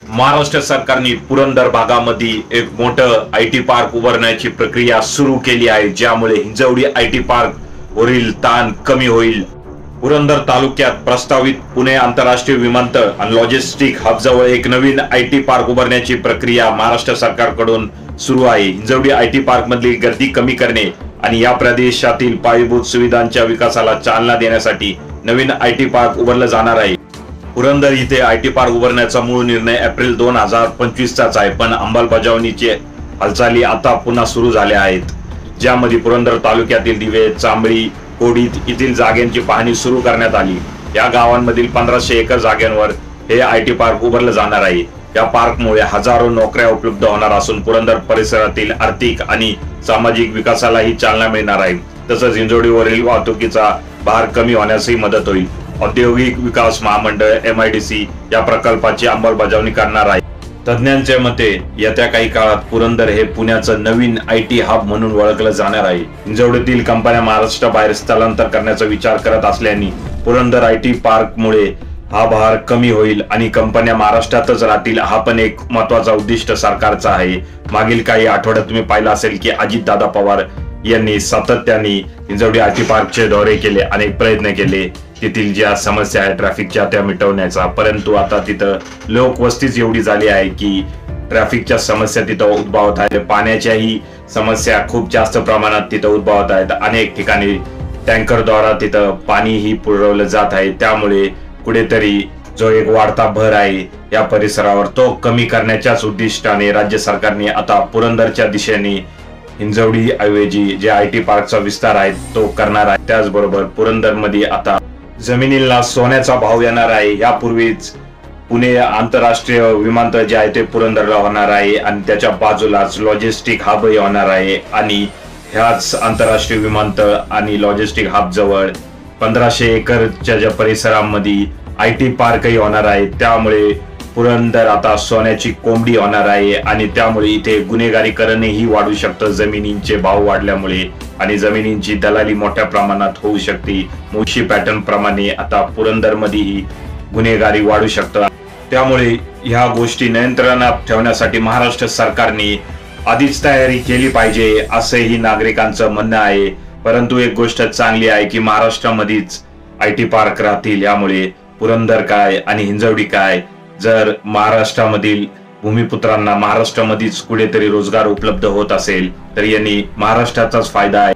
महाराष्ट्र सरकारने पुरंदर भागामध्ये एक मोठं आयटी पार्क उभारण्याची प्रक्रिया सुरू केली आहे, ज्यामुळे हिंजवडी आयटी पार्क वरील ताण कमी होईल। पुरंदर तालुक्यात प्रस्तावित पुणे आंतरराष्ट्रीय विमानतळ आणि लॉजिस्टिक हब जवळ एक नवीन आयटी पार्क उभारण्याची प्रक्रिया महाराष्ट्र सरकारकडून सुरू आहे। हिंजवडी आयटी पार्क मधील गर्दी कमी करणे आणि या प्रदेशातील पायाभूत सुविधांच्या विकासाला चालना देण्यासाठी नवीन आयटी पार्क उभारलं जाणार आहे। पुरंदर इथे आयटी पार्क उभारण्याचा मूळ निर्णय एप्रिल 2025 चाच आहे, पण अंमलबजावणीचे हालचाली आता पुन्हा सुरू झाल्या आहेत, ज्यामध्ये पुरंदर तालुक्यातील दिवे, चांबळी, कोडीत येथील जागांची पाहणी सुरू करण्यात आली। या गावांमधील 1500 एकर जागांवर हे आयटी पार्क उभारलं जाणार आहे। या पार्कमुळे हजारो नोकऱ्या उपलब्ध होणार असून पुरंदर परिसरातील आर्थिक आणि सामाजिक विकासालाही चालना मिळणार आहे। तसंच हिंजवडीवरील वाहतुकीचा भार कमी होण्यासही मदत होईल। औद्योगिक विकास महामंडळ MIDC या प्रकल्पाची अंमलबजावणी करणार आहे। तज्ञांच्या मते येत्या काही काळात पुरंदर हे पुण्याचं नवीन आयटी हब म्हणून ओळखलं जाणार आहे। हिंजवडीतील कंपन्या महाराष्ट्राबाहेर स्थलांतर करण्याचा विचार करत असल्याने पुरंदर आयटी पार्कमुळे हा भार कमी होईल आणि कंपन्या महाराष्ट्रातच राहतील। हा पण एक महत्त्वाचा उद्दिष्ट सरकारचा आहे। मागील काही आठवड्यात तुम्ही पाहिलं असेल की अजितदादा पवार यांनी सातत्याने हिंजवडी आयटी पार्कचे दौरे केले, अनेक प्रयत्न केले तेथील ज्या समस्या आहेत ट्रॅफिकच्या त्या मिटवण्याचा, परंतु आता तिथं लोकवस्तीच एवढी झाली आहे की ट्रॅफिकच्या समस्या तिथं उद्भवत आहेत। पाण्याच्याही समस्या खूप जास्त प्रमाणात तिथं उद्भवत आहेत। अनेक ठिकाणी टँकरद्वारा तिथं पाणीही पुरवलं जात आहे, त्यामुळे कुठेतरी जो एक वाढता भर आहे या परिसरावर तो कमी करण्याच्याच उद्दिष्टाने राज्य सरकारने आता पुरंदरच्या दिशेने हिंजवडी ऐवजी जे आयटी पार्कचा विस्तार आहे तो करणार आहे। त्याचबरोबर पुरंदर मध्ये आता जमिनीला सोन्याचा भाव येणार आहे। यापूर्वीच पुणे आंतरराष्ट्रीय विमानतळ जे आहे ते पुरंदरला होणार आहे आणि त्याच्या बाजूलाच लॉजिस्टिक हब होणार आहे आणि ह्याच आंतरराष्ट्रीय विमानतळ आणि लॉजिस्टिक हब जवळ 1500 एकरच्या ज्या परिसरामध्ये आयटी पार्कही होणार आहे। त्यामुळे पुरंदर आता सोन्याची कोंबडी होणार आहे आणि त्यामुळे इथे गुन्हेगारीकरणही वाढू शकतं जमिनींचे भाव वाढल्यामुळे आणि जमिनींची दलाली मोठ्या प्रमाणात होऊ शकते। मुळशी पॅटर्न प्रमाणे आता पुरंदर मध्येही गुन्हेगारी वाढू शकतं। त्यामुळे ह्या गोष्टी नियंत्रणात ठेवण्यासाठी महाराष्ट्र सरकारने आधीच तयारी केली पाहिजे असंही नागरिकांचं म्हणणं आहे। परंतु एक गोष्ट चांगली आहे की महाराष्ट्रामध्येच आयटी पार्क राहतील, यामुळे पुरंदर काय आणि हिंजवडी काय, जर महाराष्ट्रामधील भूमिपुत्रांना महाराष्ट्रामध्येच कुठेतरी रोजगार उपलब्ध होत असेल तर यांनी महाराष्ट्राचाच फायदा आहे।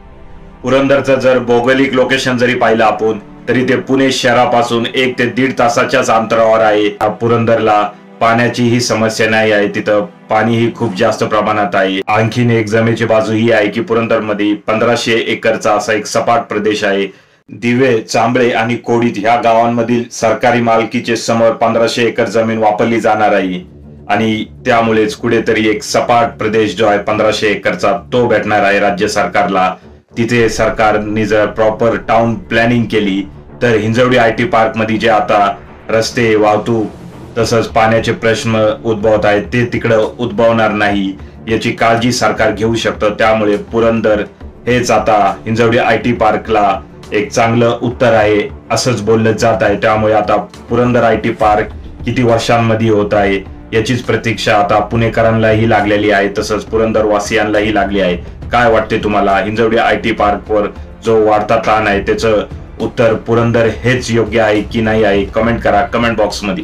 पुरंदरचं जर भौगोलिक लोकेशन जरी पाहिलं आपण तरी ते पुणे शहरापासून 1 ते 1.5 तासाच्याच अंतरावर आहे। पुरंदरला पाण्याचीही समस्या नाही आहे, तिथं पाणीही खूप जास्त प्रमाणात आहे। आणखीन एक जमेची बाजू ही आहे की पुरंदर मध्ये 1500 एकरचा असा एक सपाट प्रदेश आहे। दिवे, चांबळे आणि कोडीत ह्या गावांमधील सरकारी मालकीचे समोर 1500 एकर जमीन वापरली जाणार आहे आणि त्यामुळेच कुठेतरी एक सपाट प्रदेश जो आहे 1500 एकरचा तो भेटणार आहे राज्य सरकारला। तिथे सरकारने जर प्रॉपर टाउन प्लॅनिंग केली तर हिंजवडी आयटी पार्क मध्ये जे आता रस्ते, वाहतूक तसंच पाण्याचे प्रश्न उद्भवत आहेत ते तिकडं उद्भवणार नाही याची काळजी सरकार घेऊ शकतं। त्यामुळे पुरंदर हेच आता हिंजवडी आयटी पार्कला एक चांगलं उत्तर आहे असंच बोललं जात आहे। त्यामुळे आता पुरंदर आयटी पार्क किती वर्षांमध्ये होत आहे याचीच प्रतीक्षा आता पुणेकरांनाही लागलेली आहे, तसंच पुरंदर वासियांनाही लागली आहे। काय वाटते तुम्हाला, हिंजवडी आयटी पार्कवर जो वाढता ताण आहे त्याचं उत्तर पुरंदर हेच योग्य आहे की नाही आहे? कमेंट करा कमेंट बॉक्स मध्ये।